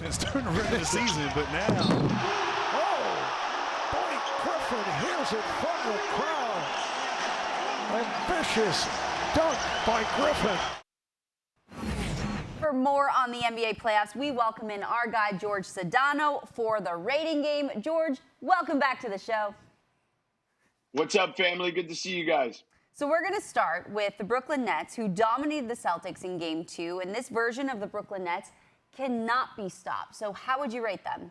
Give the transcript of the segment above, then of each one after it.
defense during the regular season, but now. Oh, Blake Griffin hears it from the crowd. A vicious dunk by Griffin. For more on the NBA playoffs, we welcome in our guy, Jorge Sedano, for the rating game. George, welcome back to the show. What's up, family? Good to see you guys. So we're going to start with the Brooklyn Nets, who dominated the Celtics in Game 2, and this version of the Brooklyn Nets cannot be stopped. So how would you rate them?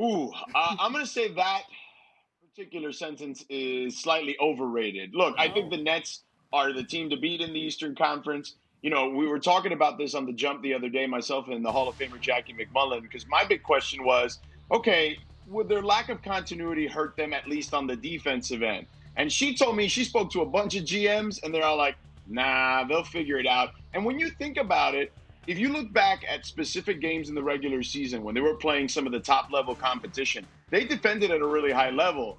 I'm going to say that particular sentence is slightly overrated. Look, I think the Nets are the team to beat in the Eastern Conference. You know, we were talking about this on The Jump the other day, myself and the Hall of Famer Jackie McMullen, because my big question was, okay, would their lack of continuity hurt them at least on the defensive end? And she told me she spoke to a bunch of GMs, and they're all like, nah, they'll figure it out. And when you think about it, if you look back at specific games in the regular season when they were playing some of the top-level competition, they defended at a really high level.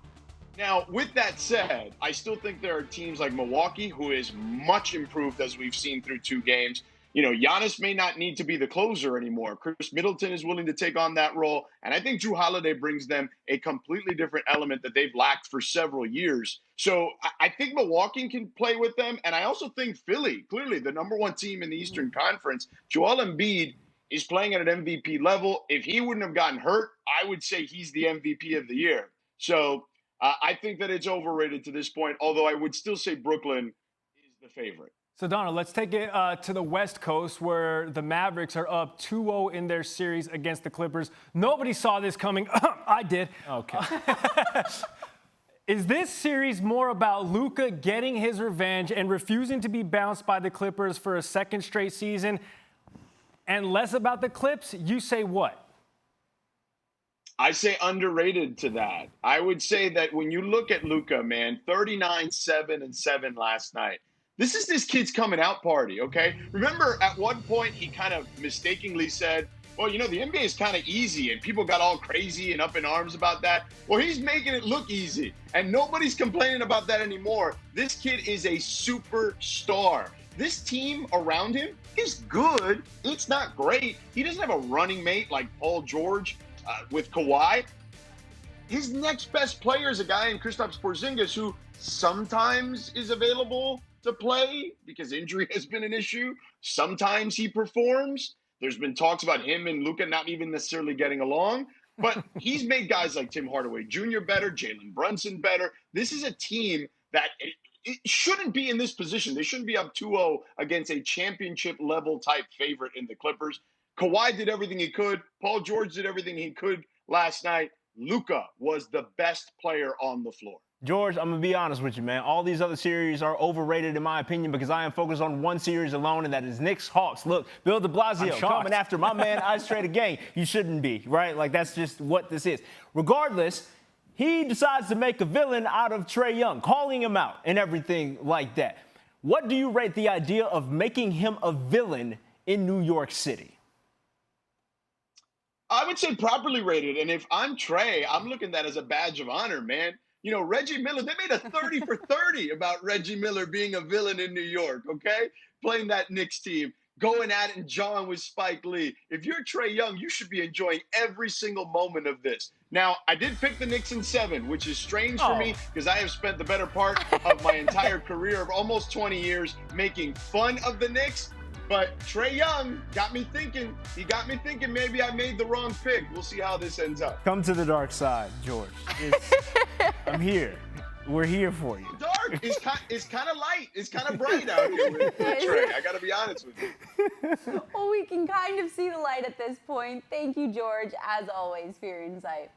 Now, with that said, I still think there are teams like Milwaukee who is much improved as we've seen through 2 games. You know, Giannis may not need to be the closer anymore. Chris Middleton is willing to take on that role. And I think Drew Holiday brings them a completely different element that they've lacked for several years. So I think Milwaukee can play with them. And I also think Philly, clearly the number 1 team in the Eastern Conference, Joel Embiid is playing at an MVP level. If he wouldn't have gotten hurt, I would say he's the MVP of the year. So I think that it's overrated to this point, although I would still say Brooklyn is the favorite. So, Donna, let's take it to the West Coast, where the Mavericks are up 2-0 in their series against the Clippers. Nobody saw this coming. I did. Okay. Is this series more about Luka getting his revenge and refusing to be bounced by the Clippers for a second straight season, and less about the Clips? You say what? I say underrated to that. I would say that when you look at Luka, man, 39, 7, and 7 last night. This is this kid's coming out party, okay? Remember, at one point, he kind of mistakenly said, well, you know, the NBA is kind of easy, and people got all crazy and up in arms about that. Well, he's making it look easy, and nobody's complaining about that anymore. This kid is a superstar. This team around him is good. It's not great. He doesn't have a running mate like Paul George with Kawhi. His next best player is a guy in Kristaps Porzingis who sometimes is available to play because injury has been an issue. Sometimes he performs. There's been talks about him and Luka not even necessarily getting along, but he's made guys like Tim Hardaway Jr. better, Jalen Brunson better. This is a team that it shouldn't be in this position. They shouldn't be up 2-0 against a championship level type favorite in the Clippers. Kawhi did everything he could. Paul George did everything he could last night. Luka was the best player on the floor. George, I'm going to be honest with you, man. All these other series are overrated, in my opinion, because I am focused on one series alone, and that is Knicks Hawks. Look, Bill De Blasio coming after my man, Ice Trader Gang. You shouldn't be, right? Like, that's just what this is. Regardless, he decides to make a villain out of Trae Young, calling him out and everything like that. What do you rate the idea of making him a villain in New York City? I would say properly rated. And if I'm Trae, I'm looking at that as a badge of honor, man. You know, Reggie Miller, they made a 30 for 30 about Reggie Miller being a villain in New York, okay? Playing that Knicks team, going at it and jawing with Spike Lee. If you're Trae Young, you should be enjoying every single moment of this. Now, I did pick the Knicks in 7, which is strange for me because I have spent the better part of my entire career of almost 20 years making fun of the Knicks. But Trae Young got me thinking. He got me thinking maybe I made the wrong pick. We'll see how this ends up. Come to the dark side, George. I'm here. We're here for you. Dark. It's kind of light. It's kind of bright out here with Trae. I got to be honest with you. Well, we can kind of see the light at this point. Thank you, George, as always, for your insight.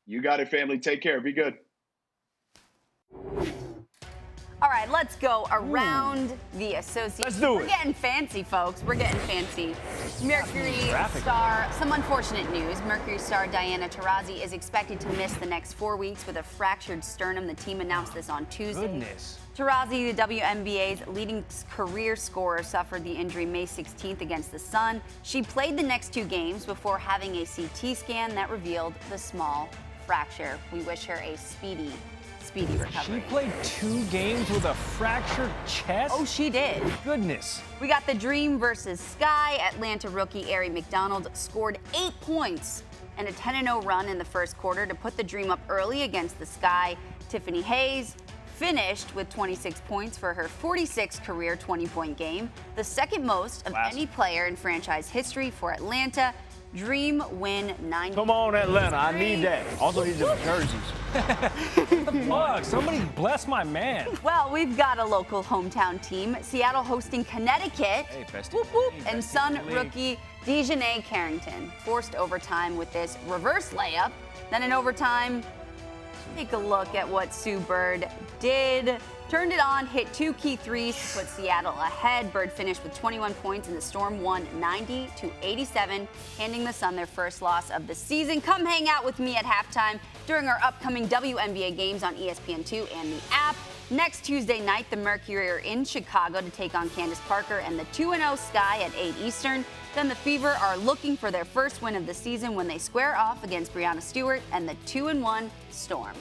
You got it, family. Take care. Be good. All right, let's go around the association. Let's do it. We're getting fancy, folks. We're getting fancy. Mercury star, some unfortunate news. Mercury star Diana Taurasi is expected to miss the next 4 weeks with a fractured sternum. The team announced this on Tuesday. Goodness. Taurasi, the WNBA's leading career scorer, suffered the injury May 16th against the Sun. She played the next 2 games before having a CT scan that revealed the small fracture. We wish her a speedy speedy recovery. She played 2 games with a fractured chest? Oh, she did. Goodness. We got the Dream versus Sky. Atlanta rookie Ari McDonald scored 8 points and a 10-0 run in the first quarter to put the Dream up early against the Sky. Tiffany Hayes finished with 26 points for her 46th career 20-point game, the second most of any player in franchise history for Atlanta. Dream win 90. Come on, Atlanta. I need that. Also need some jerseys. The Bucks. Somebody bless my man. Well, we've got a local hometown team. Seattle hosting Connecticut. Hey, best Whoop, whoop. team, And best Sun team in the league. rookie Dejanay Carrington forced overtime with this reverse layup. Then in overtime, take a look at what Sue Bird did. Turned it on, hit 2 key threes to put Seattle ahead. Bird finished with 21 points, and the Storm won 90-87, handing the Sun their first loss of the season. Come hang out with me at halftime during our upcoming WNBA games on ESPN2 and the app. Next Tuesday night, the Mercury are in Chicago to take on Candace Parker and the 2-0 Sky at 8 Eastern. Then the Fever are looking for their first win of the season when they square off against Breanna Stewart and the 2-1 Storm.